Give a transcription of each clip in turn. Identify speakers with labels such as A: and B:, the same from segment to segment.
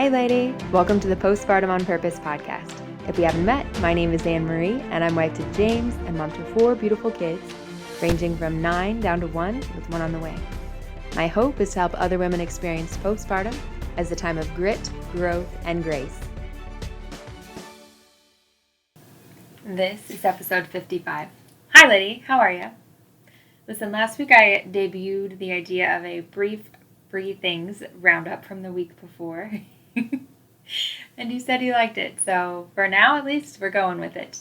A: Hey lady, welcome to the Postpartum on Purpose podcast. If we haven't met, my name is Anne Marie and I'm wife to James and mom to 4 beautiful kids, ranging from 9 down to 1 with one on the way. My hope is to help other women experience postpartum as a time of grit, growth, and grace. This is episode 55. Hi lady, how are you? Listen, last week I debuted the idea of a brief things roundup from the week before. And you said you liked it, so for now at least, we're going with it.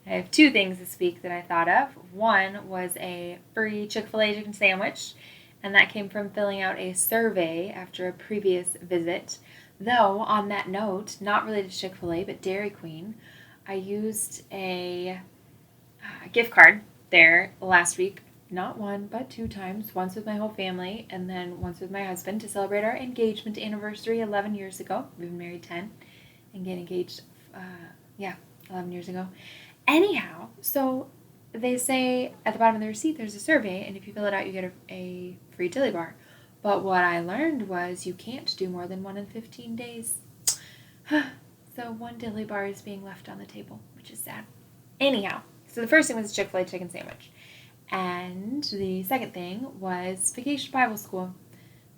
A: I have 2 things this week that I thought of. One was a free Chick-fil-A chicken sandwich, and that came from filling out a survey after a previous visit. Though, on that note, not related to Chick-fil-A, but Dairy Queen, I used a gift card there last week. Not 1, but 2 times, once with my whole family and then once with my husband to celebrate our engagement anniversary 11 years ago. We've been married 10 and get engaged, 11 years ago. Anyhow, so they say at the bottom of the receipt there's a survey, and if you fill it out you get a free dilly bar. But what I learned was you can't do more than 1 in 15 days. So 1 dilly bar is being left on the table, which is sad. Anyhow, so the first thing was a Chick-fil-A chicken sandwich. And the second thing was Vacation Bible School.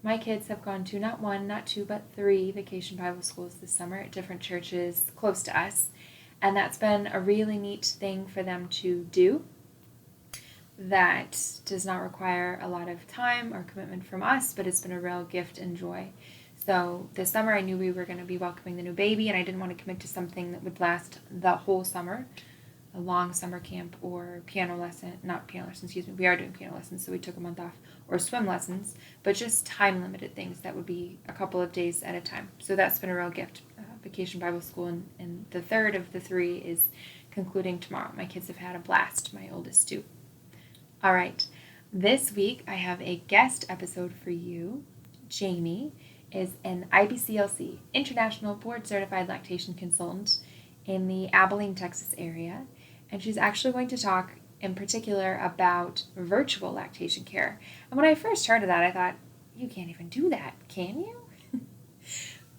A: My kids have gone to not 1, not 2, but 3 Vacation Bible Schools this summer at different churches close to us. And that's been a really neat thing for them to do that does not require a lot of time or commitment from us, but it's been a real gift and joy. So this summer I knew we were going to be welcoming the new baby, and I didn't want to commit to something that would last the whole summer. A long summer camp or we are doing piano lessons, so we took a month off, or swim lessons, but just time-limited things that would be a couple of days at a time. So that's been a real gift. Vacation Bible School, and the third of the 3 is concluding tomorrow. My kids have had a blast, my oldest 2. All right, this week I have a guest episode for you. Jamie is an IBCLC, International Board Certified Lactation Consultant in the Abilene, Texas area. And she's actually going to talk in particular about virtual lactation care. And when I first heard of that, I thought, you can't even do that, can you?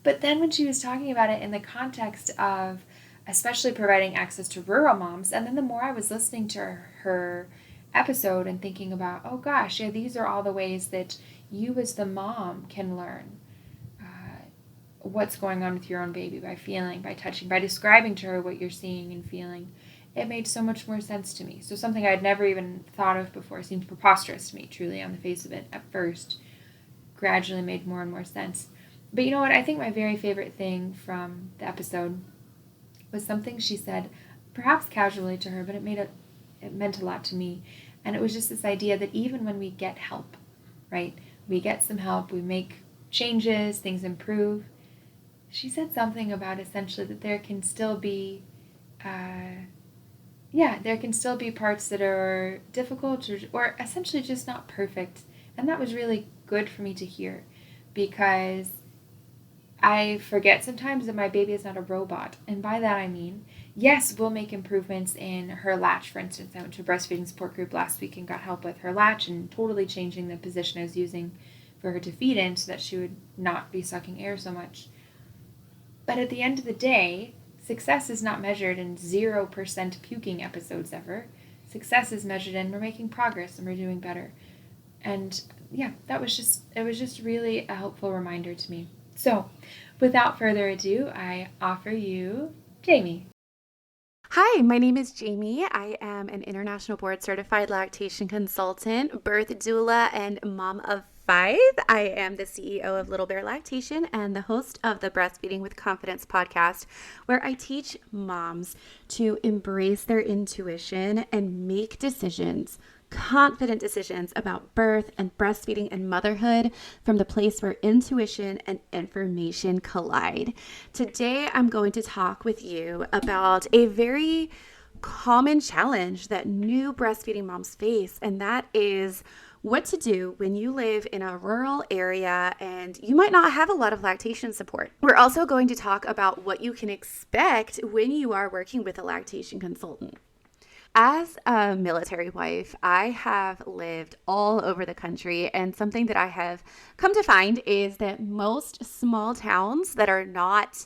A: But then when she was talking about it in the context of especially providing access to rural moms, and then the more I was listening to her episode and thinking about, oh gosh, yeah, these are all the ways that you as the mom can learn what's going on with your own baby by feeling, by touching, by describing to her what you're seeing and feeling. It made so much more sense to me. So something I'd never even thought of before seemed preposterous to me, truly, on the face of it at first. Gradually made more and more sense. But you know what? I think my very favorite thing from the episode was something she said, perhaps casually to her, but it meant a lot to me. And it was just this idea that even when we get help, right? We get some help, we make changes, things improve. She said something about essentially that there can still be parts that are difficult or essentially just not perfect. And that was really good for me to hear, because I forget sometimes that my baby is not a robot. And by that I mean, yes, we'll make improvements in her latch, for instance. I went to a breastfeeding support group last week and got help with her latch and totally changing the position I was using for her to feed in so that she would not be sucking air so much. But at the end of the day, success is not measured in 0% puking episodes ever. Success is measured in we're making progress and we're doing better. And yeah, it was just really a helpful reminder to me. So without further ado, I offer you Jamie.
B: Hi, my name is Jamie. I am an International Board Certified Lactation Consultant, birth doula, and mom of 5. I am the CEO of Little Bear Lactation and the host of the Breastfeeding with Confidence podcast, where I teach moms to embrace their intuition and make confident decisions about birth and breastfeeding and motherhood from the place where intuition and information collide. Today, I'm going to talk with you about a very common challenge that new breastfeeding moms face, and that is what to do when you live in a rural area and you might not have a lot of lactation support. We're also going to talk about what you can expect when you are working with a lactation consultant. As a military wife, I have lived all over the country, and something that I have come to find is that most small towns that are not,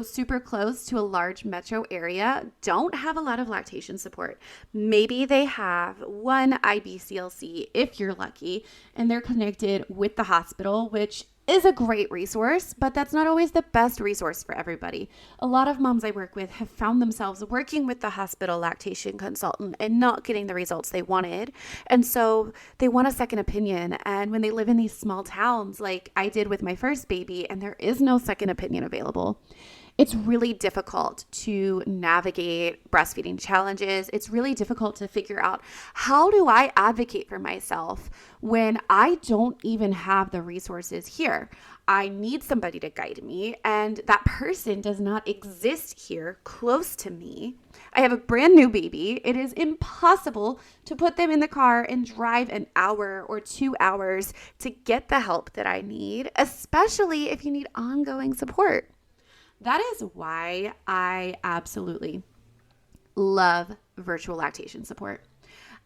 B: super close to a large metro area don't have a lot of lactation support. Maybe they have one IBCLC if you're lucky, and they're connected with the hospital, which is a great resource, but that's not always the best resource for everybody. A lot of moms I work with have found themselves working with the hospital lactation consultant and not getting the results they wanted. And so they want a second opinion. And when they live in these small towns, like I did with my first baby, and there is no second opinion available, it's really difficult to navigate breastfeeding challenges. It's really difficult to figure out, how do I advocate for myself when I don't even have the resources here? I need somebody to guide me, and that person does not exist here close to me. I have a brand new baby. It is impossible to put them in the car and drive an hour or 2 hours to get the help that I need, especially if you need ongoing support. That is why I absolutely love virtual lactation support.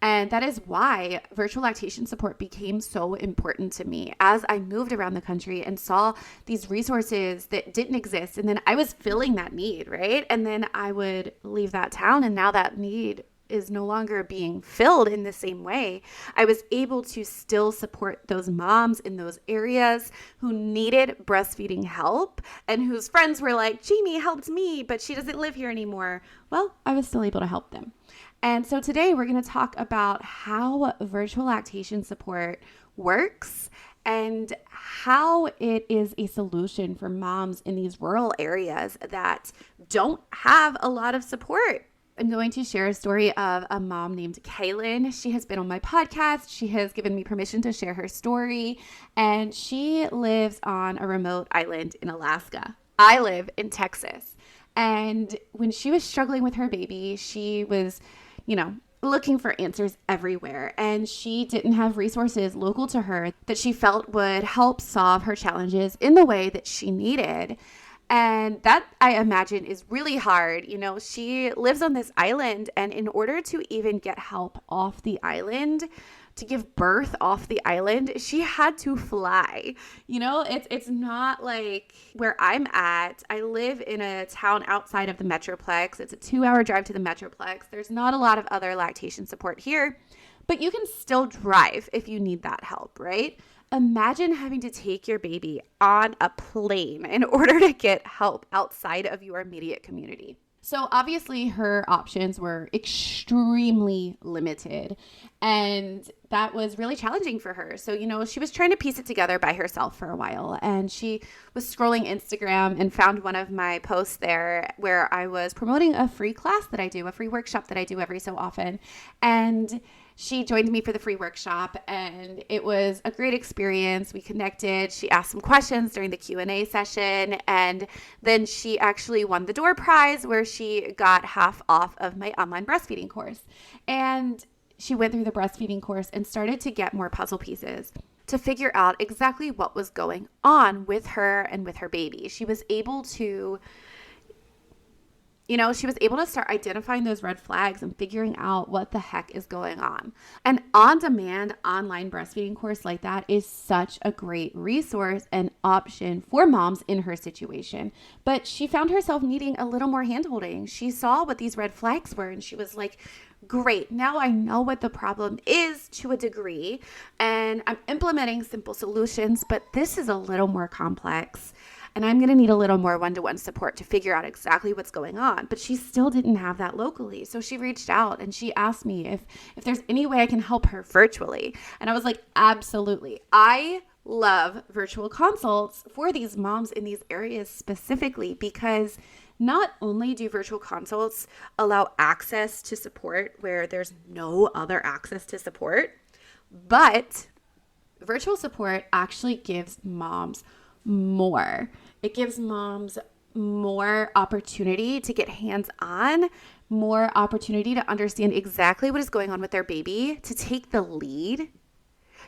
B: And that is why virtual lactation support became so important to me as I moved around the country and saw these resources that didn't exist. And then I was filling that need, right? And then I would leave that town, and now that need is no longer being filled in the same way. I was able to still support those moms in those areas who needed breastfeeding help and whose friends were like, Jamie helped me, but she doesn't live here anymore. Well, I was still able to help them. And so today we're going to talk about how virtual lactation support works and how it is a solution for moms in these rural areas that don't have a lot of support. I'm going to share a story of a mom named Kaylin. She has been on my podcast. She has given me permission to share her story, and she lives on a remote island in Alaska. I live in Texas. And when she was struggling with her baby, she was, looking for answers everywhere. And she didn't have resources local to her that she felt would help solve her challenges in the way that she needed. And that, I imagine, is really hard. She lives on this island, and in order to even get help off the island, to give birth off the island, she had to fly. It's not like where I'm at. I live in a town outside of the Metroplex. It's a 2-hour drive to the Metroplex. There's not a lot of other lactation support here, but you can still drive if you need that help, right? Imagine having to take your baby on a plane in order to get help outside of your immediate community. So obviously her options were extremely limited, and that was really challenging for her. So, she was trying to piece it together by herself for a while, and she was scrolling Instagram and found one of my posts there where I was promoting a free class that I do, a free workshop that I do every so often. And she joined me for the free workshop, and it was a great experience. We connected. She asked some questions during the Q&A session, and then she actually won the door prize where she got half off of my online breastfeeding course. And she went through the breastfeeding course and started to get more puzzle pieces to figure out exactly what was going on with her and with her baby. She was able to start identifying those red flags and figuring out what the heck is going on. An on-demand online breastfeeding course like that is such a great resource and option for moms in her situation. But she found herself needing a little more handholding. She saw what these red flags were, and she was like, great, now I know what the problem is to a degree, and I'm implementing simple solutions, but this is a little more complex. And I'm going to need a little more one-to-one support to figure out exactly what's going on. But she still didn't have that locally. So she reached out and she asked me if there's any way I can help her virtually. And I was like, absolutely. I love virtual consults for these moms in these areas specifically, because not only do virtual consults allow access to support where there's no other access to support, but virtual support actually gives moms more. It gives moms more opportunity to get hands-on, more opportunity to understand exactly what is going on with their baby, to take the lead,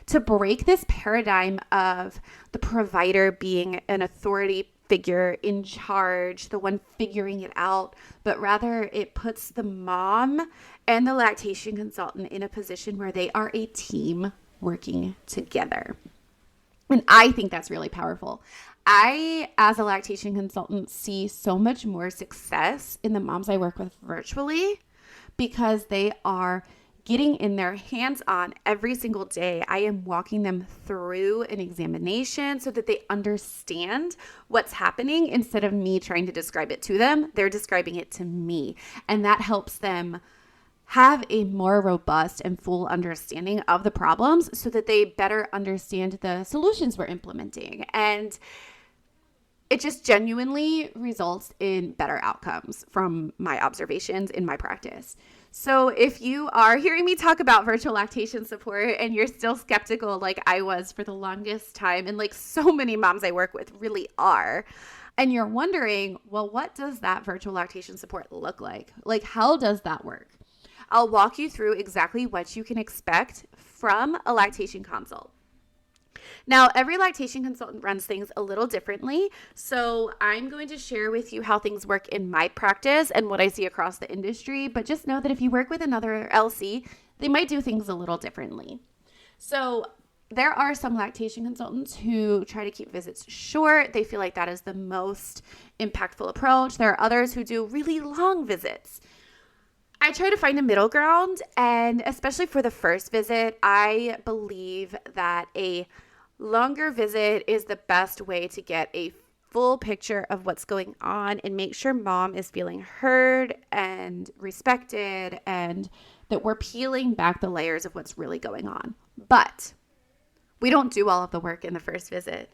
B: to break this paradigm of the provider being an authority figure in charge, the one figuring it out, but rather it puts the mom and the lactation consultant in a position where they are a team working together. And I think that's really powerful. I, as a lactation consultant, see so much more success in the moms I work with virtually because they are getting in their hands on every single day. I am walking them through an examination so that they understand what's happening instead of me trying to describe it to them. They're describing it to me. And that helps them have a more robust and full understanding of the problems so that they better understand the solutions we're implementing. And it just genuinely results in better outcomes from my observations in my practice. So if you are hearing me talk about virtual lactation support and you're still skeptical like I was for the longest time, and like so many moms I work with really are, and you're wondering, well, what does that virtual lactation support look like? Like, how does that work? I'll walk you through exactly what you can expect from a lactation consult. Now, every lactation consultant runs things a little differently, so I'm going to share with you how things work in my practice and what I see across the industry, but just know that if you work with another LC, they might do things a little differently. So there are some lactation consultants who try to keep visits short. They feel like that is the most impactful approach. There are others who do really long visits. I try to find a middle ground, and especially for the first visit, I believe that a longer visit is the best way to get a full picture of what's going on and make sure mom is feeling heard and respected and that we're peeling back the layers of what's really going on. But we don't do all of the work in the first visit.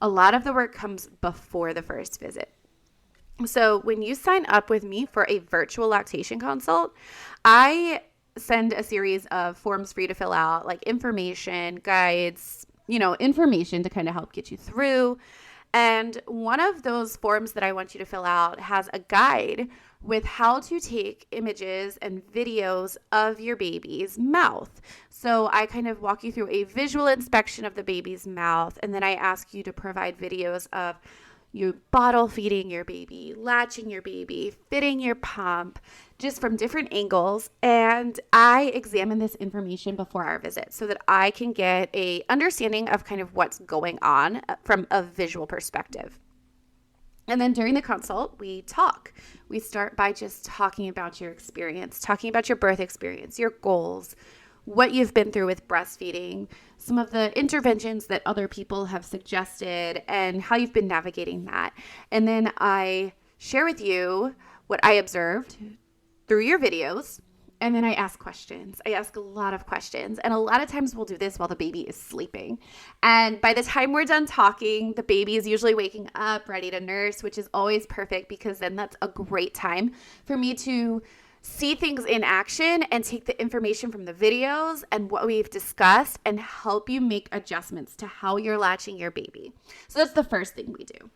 B: A lot of the work comes before the first visit. So when you sign up with me for a virtual lactation consult, I send a series of forms for you to fill out, like information, guides, information to kind of help get you through. And one of those forms that I want you to fill out has a guide with how to take images and videos of your baby's mouth. So I kind of walk you through a visual inspection of the baby's mouth, and then I ask you to provide videos of you bottle feeding your baby, latching your baby, fitting your pump, just from different angles. And I examine this information before our visit so that I can get a understanding of kind of what's going on from a visual perspective. And then during the consult, we talk. We start by just talking about your experience, talking about your birth experience, your goals, what you've been through with breastfeeding, some of the interventions that other people have suggested, and how you've been navigating that. And then I share with you what I observed through your videos, and then I ask questions. I ask a lot of questions, and a lot of times we'll do this while the baby is sleeping. And by the time we're done talking, the baby is usually waking up, ready to nurse, which is always perfect because then that's a great time for me to see things in action and take the information from the videos and what we've discussed and help you make adjustments to how you're latching your baby. So that's the first thing we do.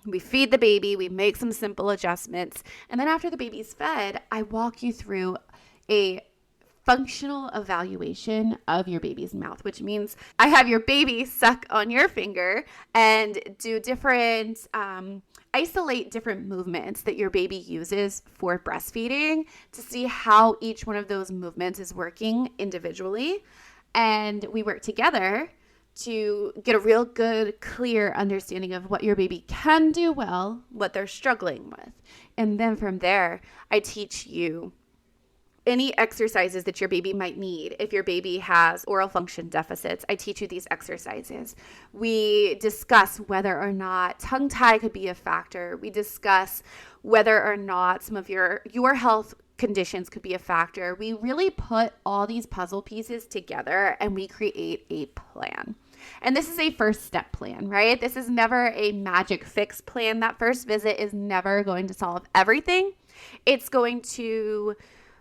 B: We feed the baby, we make some simple adjustments, and then after the baby's fed, I walk you through a functional evaluation of your baby's mouth, which means I have your baby suck on your finger and do different isolate different movements that your baby uses for breastfeeding to see how each one of those movements is working individually. And we work together to get a real good, clear understanding of what your baby can do well, what they're struggling with. And then from there, I teach you any exercises that your baby might need. If your baby has oral function deficits, I teach you these exercises. We discuss whether or not tongue tie could be a factor. We discuss whether or not some of your health conditions could be a factor. We really put all these puzzle pieces together and we create a plan. And this is a first step plan, right? This is never a magic fix plan. That first visit is never going to solve everything. It's going to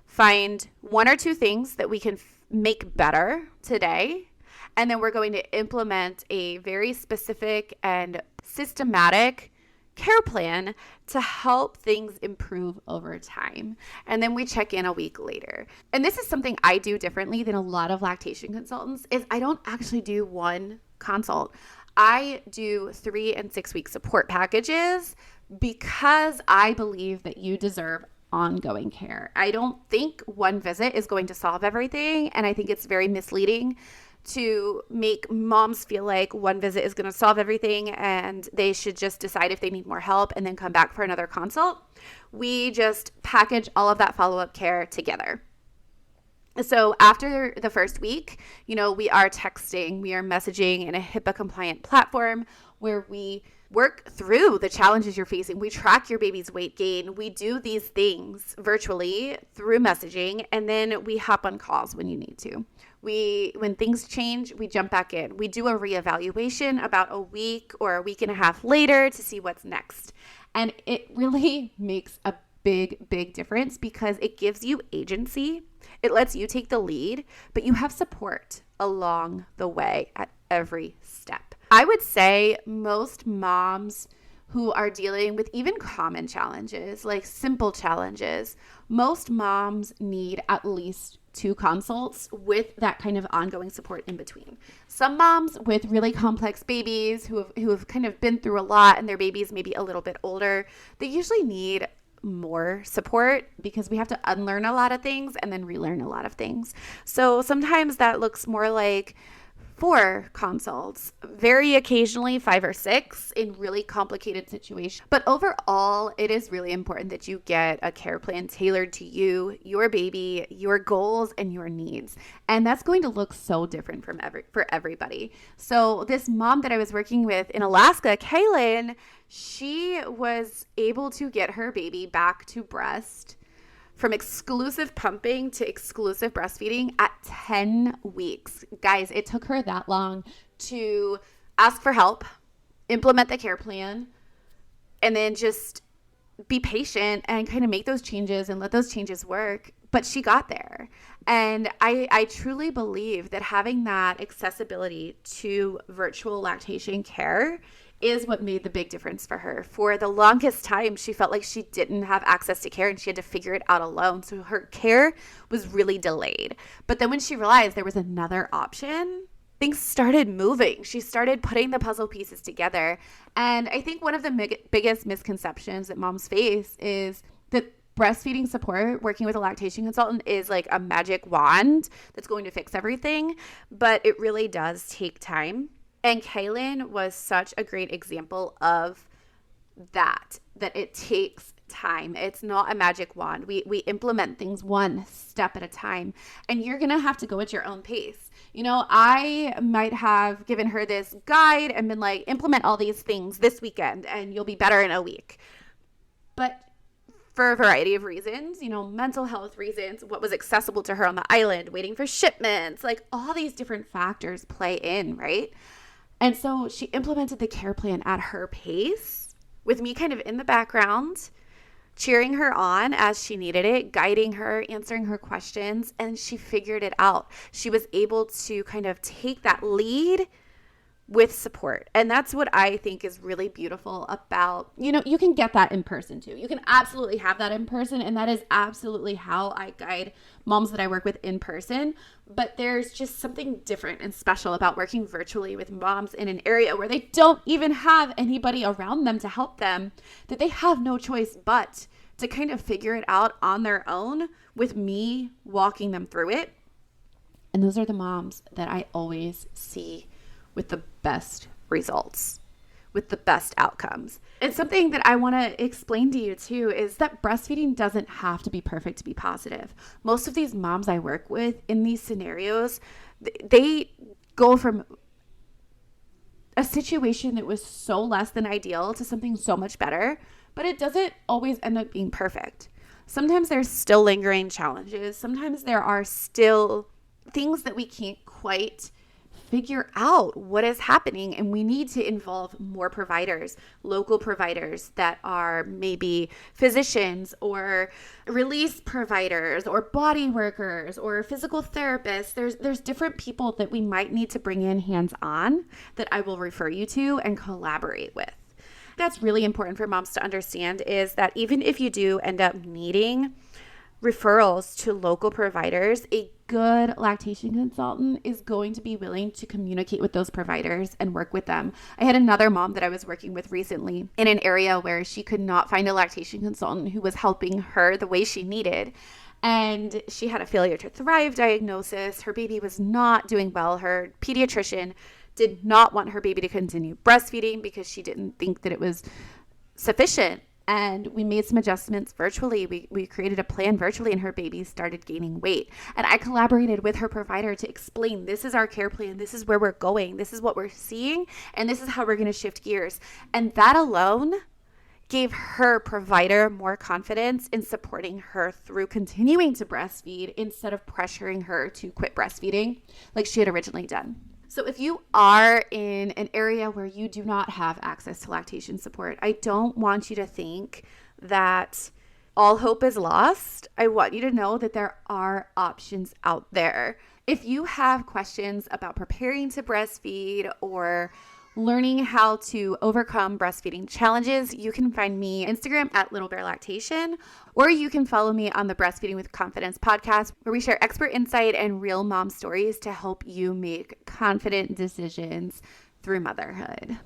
B: find one or two things that we can make better today. And then we're going to implement a very specific and systematic care plan to help things improve over time. And then we check in a week later. And this is something I do differently than a lot of lactation consultants is I don't actually do one consult. I do 3 and 6 week support packages because I believe that you deserve ongoing care. I don't think one visit is going to solve everything, and I think it's very misleading to make moms feel like one visit is going to solve everything and they should just decide if they need more help and then come back for another consult. We just package all of that follow-up care together. So after the first week, we are texting, we are messaging in a HIPAA compliant platform where we work through the challenges you're facing. We track your baby's weight gain. We do these things virtually through messaging, and then we hop on calls when you need to. When things change, we jump back in. We do a reevaluation about a week or a week and a half later to see what's next. And it really makes a big, big difference because it gives you agency. It lets you take the lead, but you have support along the way at every step. I would say most moms who are dealing with even common challenges, like simple challenges, most moms need at least 2 consults with that kind of ongoing support in between. Some moms with really complex babies who have kind of been through a lot and their baby's maybe a little bit older, they usually need more support because we have to unlearn a lot of things and then relearn a lot of things. So sometimes that looks more like 4 consults, very occasionally 5 or 6 in really complicated situations. But overall, it is really important that you get a care plan tailored to you, your baby, your goals, and your needs. And that's going to look so different for everybody. So this mom that I was working with in Alaska, Kaylin, she was able to get her baby back to breast from exclusive pumping to exclusive breastfeeding at 10 weeks. Guys, it took her that long to ask for help, implement the care plan, and then just be patient and kind of make those changes and let those changes work. But she got there. And I truly believe that having that accessibility to virtual lactation care is what made the big difference for her. For the longest time, she felt like she didn't have access to care and she had to figure it out alone. So her care was really delayed. But then when she realized there was another option, things started moving. She started putting the puzzle pieces together. And I think one of the biggest misconceptions that moms face is that breastfeeding support, working with a lactation consultant, is like a magic wand that's going to fix everything. But it really does take time. And Kaylin was such a great example of that it takes time. It's not a magic wand. We implement things one step at a time, and you're going to have to go at your own pace. I might have given her this guide and been like, implement all these things this weekend and you'll be better in a week. But for a variety of reasons, mental health reasons, what was accessible to her on the island, waiting for shipments, like all these different factors play in, right? And so she implemented the care plan at her pace with me kind of in the background, cheering her on as she needed it, guiding her, answering her questions, and she figured it out. She was able to kind of take that lead with support. And that's what I think is really beautiful about, you can get that in person too. You can absolutely have that in person. And that is absolutely how I guide moms that I work with in person. But there's just something different and special about working virtually with moms in an area where they don't even have anybody around them to help them, that they have no choice but to kind of figure it out on their own with me walking them through it. And those are the moms that I always see with the best results, with the best outcomes. And something that I want to explain to you too is that breastfeeding doesn't have to be perfect to be positive. Most of these moms I work with in these scenarios, they go from a situation that was so less than ideal to something so much better, but it doesn't always end up being perfect. Sometimes there's still lingering challenges. Sometimes there are still things that we can't quite figure out what is happening, and we need to involve more providers, local providers that are maybe physicians or release providers or body workers or physical therapists. There's different people that we might need to bring in hands-on that I will refer you to and collaborate with. That's really important for moms to understand, is that even if you do end up needing referrals to local providers, a good lactation consultant is going to be willing to communicate with those providers and work with them. I had another mom that I was working with recently in an area where she could not find a lactation consultant who was helping her the way she needed. And she had a failure to thrive diagnosis. Her baby was not doing well. Her pediatrician did not want her baby to continue breastfeeding because she didn't think that it was sufficient. And we made some adjustments virtually. We created a plan virtually, and her baby started gaining weight. And I collaborated with her provider to explain, this is our care plan. This is where we're going. This is what we're seeing. And this is how we're going to shift gears. And that alone gave her provider more confidence in supporting her through continuing to breastfeed instead of pressuring her to quit breastfeeding like she had originally done. So if you are in an area where you do not have access to lactation support, I don't want you to think that all hope is lost. I want you to know that there are options out there. If you have questions about preparing to breastfeed or learning how to overcome breastfeeding challenges, you can find me on Instagram at Little Bear Lactation, or you can follow me on the Breastfeeding with Confidence podcast, where we share expert insight and real mom stories to help you make confident decisions through motherhood.